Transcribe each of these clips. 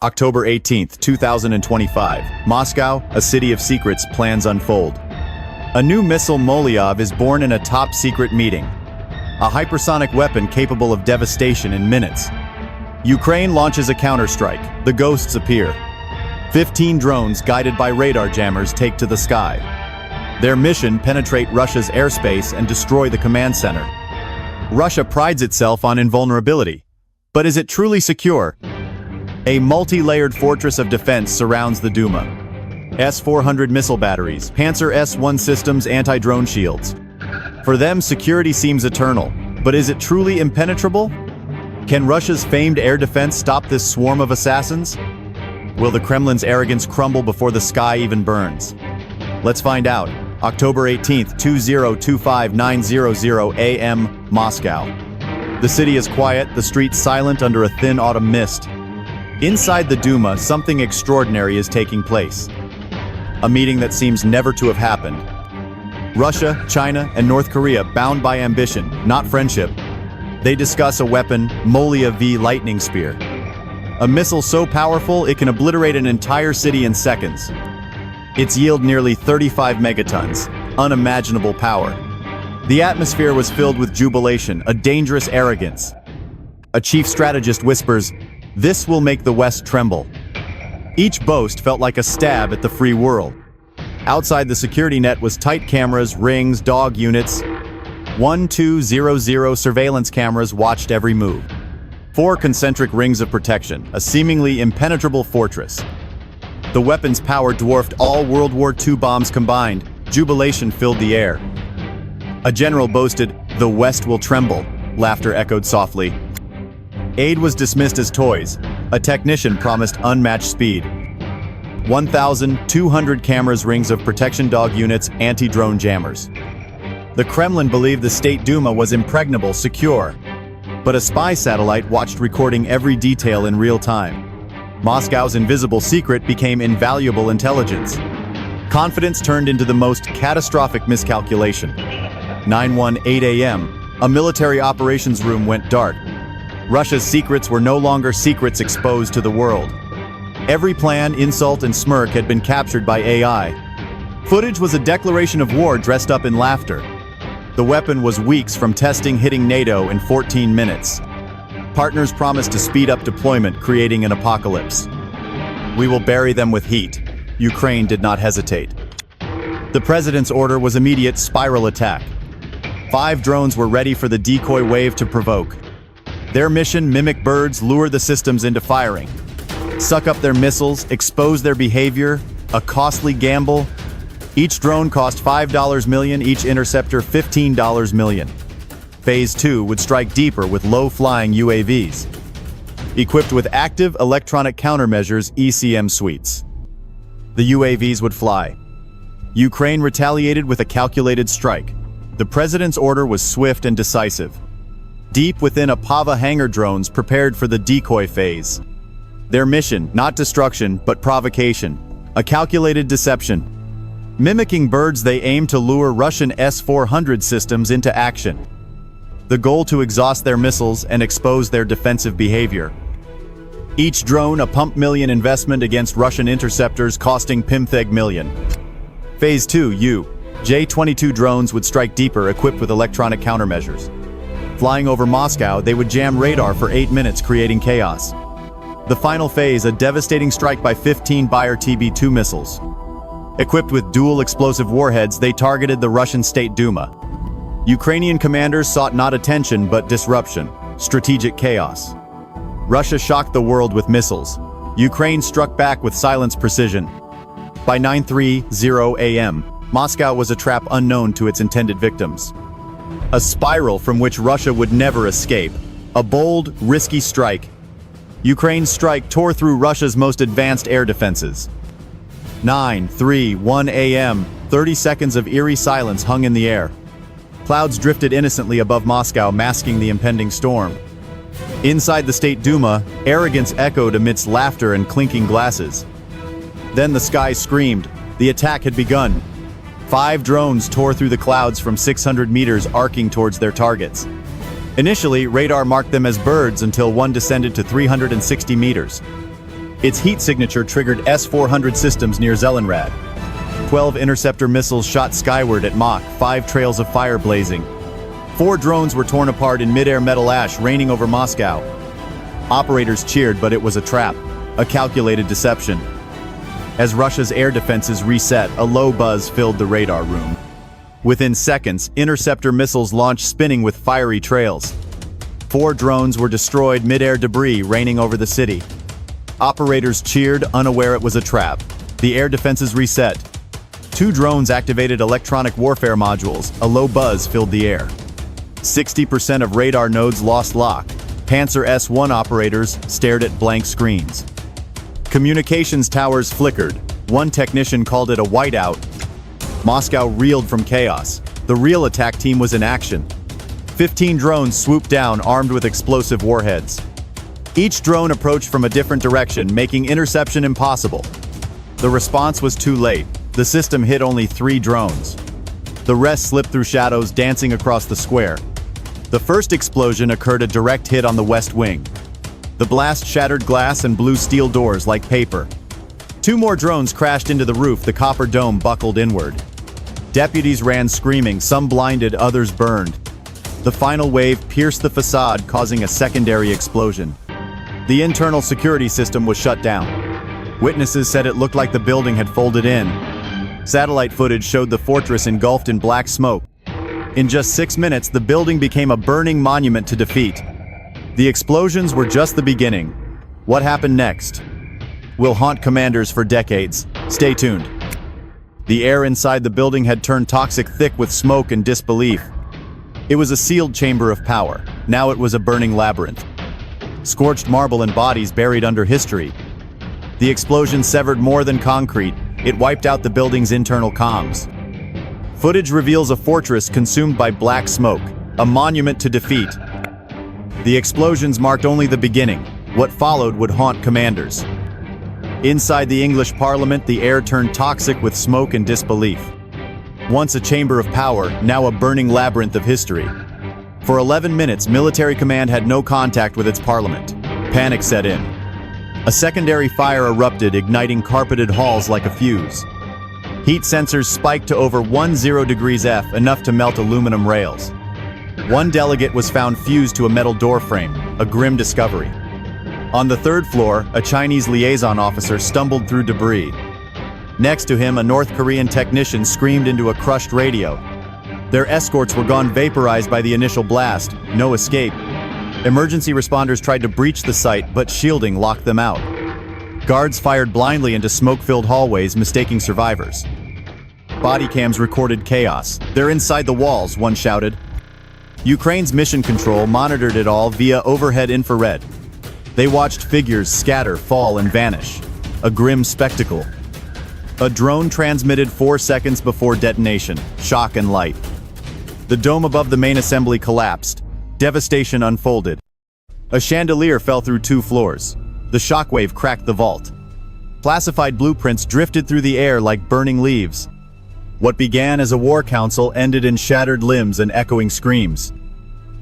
October 18th, 2025. Moscow, a city of secrets, plans unfold. A new missile Molyov is born in a top-secret meeting. A hypersonic weapon capable of devastation in minutes. Ukraine launches a counterstrike. The ghosts appear. 15 drones guided by radar jammers take to the sky. Their mission: penetrate Russia's airspace and destroy the command center. Russia prides itself on invulnerability. But is it truly secure? A multi-layered fortress of defense surrounds the Duma. S-400 missile batteries, Panzer S-1 systems, anti-drone shields. For them, security seems eternal. But is it truly impenetrable? Can Russia's famed air defense stop this swarm of assassins? Will the Kremlin's arrogance crumble before the sky even burns? Let's find out. October 18th, 2025 a.m., Moscow. The city is quiet, the streets silent under a thin autumn mist. Inside the Duma, something extraordinary is taking place. A meeting that seems never to have happened. Russia, China, and North Korea, bound by ambition, not friendship. They discuss a weapon, Molyov V lightning spear. A missile so powerful it can obliterate an entire city in seconds. Its yield nearly 35 megatons, unimaginable power. The atmosphere was filled with jubilation, a dangerous arrogance. A chief strategist whispers, "This will make the West tremble." Each boast felt like a stab at the free world. Outside the security net was tight cameras, rings, dog units. 1200 surveillance cameras watched every move. 4 concentric rings of protection, a seemingly impenetrable fortress. The weapon's power dwarfed all World War II bombs combined. Jubilation filled the air. A general boasted, "The West will tremble." Laughter echoed softly. Aid was dismissed as toys. A technician promised unmatched speed. 1,200 cameras, rings of protection, dog units, anti-drone jammers. The Kremlin believed the State Duma was impregnable, secure. But a spy satellite watched, recording every detail in real time. Moscow's invisible secret became invaluable intelligence. Confidence turned into the most catastrophic miscalculation. 9:18 a.m., a military operations room went dark. Russia's secrets were no longer secrets exposed to the world. Every plan, insult, and smirk had been captured by AI. Footage was a declaration of war dressed up in laughter. The weapon was weeks from testing, hitting NATO in 14 minutes. Partners promised to speed up deployment, creating an apocalypse. "We will bury them with heat." Ukraine did not hesitate. The president's order was immediate: spiral attack. 5 drones were ready for the decoy wave to provoke. Their mission: mimic birds, lure the systems into firing. Suck up their missiles, expose their behavior, a costly gamble. Each drone cost $5 million, each interceptor $15 million. Phase 2 would strike deeper with low-flying UAVs. Equipped with active electronic countermeasures, ECM suites. The UAVs would fly. Ukraine retaliated with a calculated strike. The president's order was swift and decisive. Deep within a Pava hangar, drones prepared for the decoy phase. Their mission: not destruction, but provocation. A calculated deception. Mimicking birds, they aimed to lure Russian S-400 systems into action. The goal: to exhaust their missiles and expose their defensive behavior. Each drone a pump million investment against Russian interceptors, costing Pimtheg million. Phase 2 J-22 drones would strike deeper, equipped with electronic countermeasures. Flying over Moscow, they would jam radar for 8 minutes, creating chaos. The final phase: a devastating strike by 15 Bayer TB2 missiles. Equipped with dual explosive warheads, they targeted the Russian State Duma. Ukrainian commanders sought not attention but disruption, strategic chaos. Russia shocked the world with missiles. Ukraine struck back with silence, precision. By 9:30 a.m., Moscow was a trap unknown to its intended victims. A spiral from which Russia would never escape. A bold, risky strike. Ukraine's strike tore through Russia's most advanced air defenses. 9:31 a.m., 30 seconds of eerie silence hung in the air. Clouds drifted innocently above Moscow, masking the impending storm. Inside the State Duma, arrogance echoed amidst laughter and clinking glasses. Then the sky screamed. The attack had begun. 5 drones tore through the clouds from 600 meters, arcing towards their targets. Initially, radar marked them as birds until one descended to 360 meters. Its heat signature triggered S-400 systems near Zelenrad. 12 interceptor missiles shot skyward at Mach, 5 trails of fire blazing. 4 drones were torn apart in mid-air metal ash raining over Moscow. Operators cheered, but it was a trap, a calculated deception. As Russia's air defenses reset, a low buzz filled the radar room. Within seconds, interceptor missiles launched spinning with fiery trails. 4 drones were destroyed, mid-air debris raining over the city. Operators cheered, unaware it was a trap. The air defenses reset. 2 drones activated electronic warfare modules. A low buzz filled the air. 60% of radar nodes lost lock. Panzer S-1 operators stared at blank screens. Communications towers flickered. One technician called it a whiteout. Moscow reeled from chaos. The real attack team was in action. 15 drones swooped down, armed with explosive warheads. Each drone approached from a different direction, making interception impossible. The response was too late. The system hit only 3 drones. The rest slipped through shadows, dancing across the square. The first explosion occurred a direct hit on the west wing. The blast shattered glass and blew steel doors like paper. 2 more drones crashed into the roof, the copper dome buckled inward. Deputies ran screaming, some blinded, others burned. The final wave pierced the facade, causing a secondary explosion. The internal security system was shut down. Witnesses said it looked like the building had folded in. Satellite footage showed the fortress engulfed in black smoke. In just 6 minutes, the building became a burning monument to defeat. The explosions were just the beginning. What happened next will haunt commanders for decades. Stay tuned. The air inside the building had turned toxic, thick with smoke and disbelief. It was a sealed chamber of power. Now it was a burning labyrinth. Scorched marble and bodies buried under history. The explosion severed more than concrete. It wiped out the building's internal comms. Footage reveals a fortress consumed by black smoke, a monument to defeat. The explosions marked only the beginning. What followed would haunt commanders. Inside the English Parliament, the air turned toxic with smoke and disbelief. Once a chamber of power, now a burning labyrinth of history. For 11 minutes, military command had no contact with its parliament. Panic set in. A secondary fire erupted, igniting carpeted halls like a fuse. Heat sensors spiked to over 10 degrees F, enough to melt aluminum rails. One delegate was found fused to a metal door frame, a grim discovery. On the 3rd floor, a Chinese liaison officer stumbled through debris. Next to him, a North Korean technician screamed into a crushed radio. Their escorts were gone, vaporized by the initial blast. No escape. Emergency responders tried to breach the site, but shielding locked them out. Guards fired blindly into smoke-filled hallways, mistaking survivors. Body cams recorded chaos. "They're inside the walls," one shouted. Ukraine's mission control monitored it all via overhead infrared. They watched figures scatter, fall, and vanish. A grim spectacle. A drone transmitted 4 seconds before detonation. Shock and light. The dome above the main assembly collapsed. Devastation unfolded. A chandelier fell through 2 floors. The shockwave cracked the vault. Classified blueprints drifted through the air like burning leaves. What began as a war council ended in shattered limbs and echoing screams.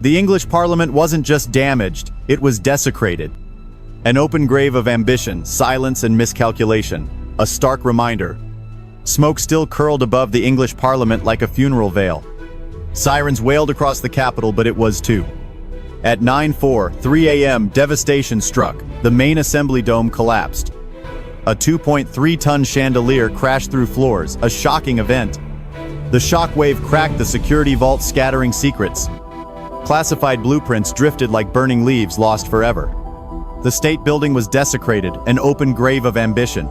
The English Parliament wasn't just damaged, it was desecrated. An open grave of ambition, silence, and miscalculation. A stark reminder. Smoke still curled above the English Parliament like a funeral veil. Sirens wailed across the capital, but it was too. At 9:03 a.m., devastation struck. The main assembly dome collapsed. A 2.3-ton chandelier crashed through floors, a shocking event. The shockwave cracked the security vault, scattering secrets. Classified blueprints drifted like burning leaves, lost forever. The state building was desecrated, an open grave of ambition.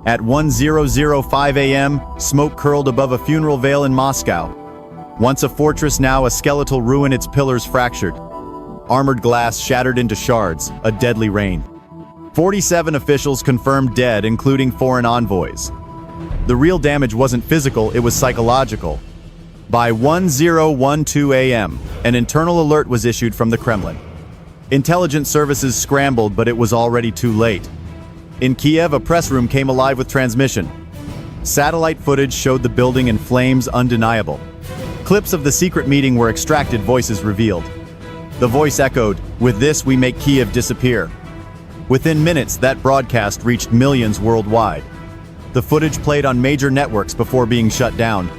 At 10:05 a.m., smoke curled above a funeral veil in Moscow. Once a fortress, now a skeletal ruin, its pillars fractured. Armored glass shattered into shards, a deadly rain. 47 officials confirmed dead, including foreign envoys. The real damage wasn't physical, it was psychological. By 10:12 a.m., an internal alert was issued from the Kremlin. Intelligence services scrambled, but it was already too late. In Kiev, a press room came alive with transmission. Satellite footage showed the building in flames, undeniable. Clips of the secret meeting were extracted, voices revealed. The voice echoed, "With this we make Kiev disappear." Within minutes, that broadcast reached millions worldwide. The footage played on major networks before being shut down.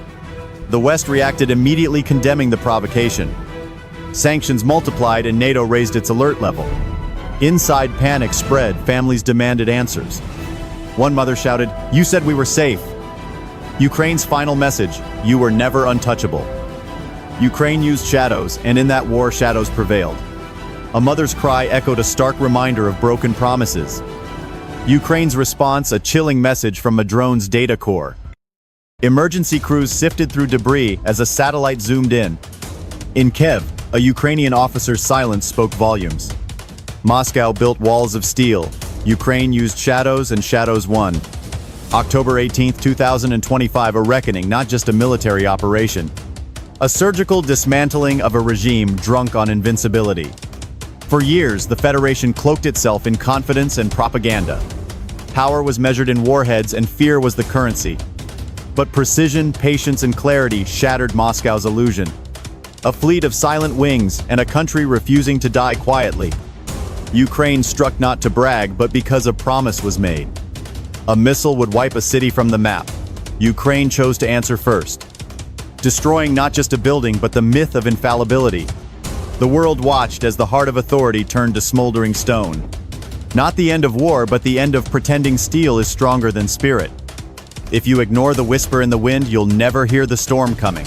The West reacted immediately, condemning the provocation. Sanctions multiplied and NATO raised its alert level. Inside panic spread, families demanded answers. One mother shouted, "You said we were safe." Ukraine's final message, "You were never untouchable." Ukraine used shadows, and in that war, shadows prevailed. A mother's cry echoed a stark reminder of broken promises. Ukraine's response, a chilling message from a drone's data core. Emergency crews sifted through debris as a satellite zoomed in. In Kiev, a Ukrainian officer's silence spoke volumes. Moscow built walls of steel. Ukraine used shadows, and shadows won. October 18, 2025, a reckoning, not just a military operation. A surgical dismantling of a regime drunk on invincibility. For years, the Federation cloaked itself in confidence and propaganda. Power was measured in warheads, and fear was the currency. But precision, patience, and clarity shattered Moscow's illusion. A fleet of silent wings, and a country refusing to die quietly. Ukraine struck not to brag, but because a promise was made. A missile would wipe a city from the map. Ukraine chose to answer first, destroying not just a building, but the myth of infallibility. The world watched as the heart of authority turned to smoldering stone. Not the end of war, but the end of pretending steel is stronger than spirit. If you ignore the whisper in the wind, you'll never hear the storm coming.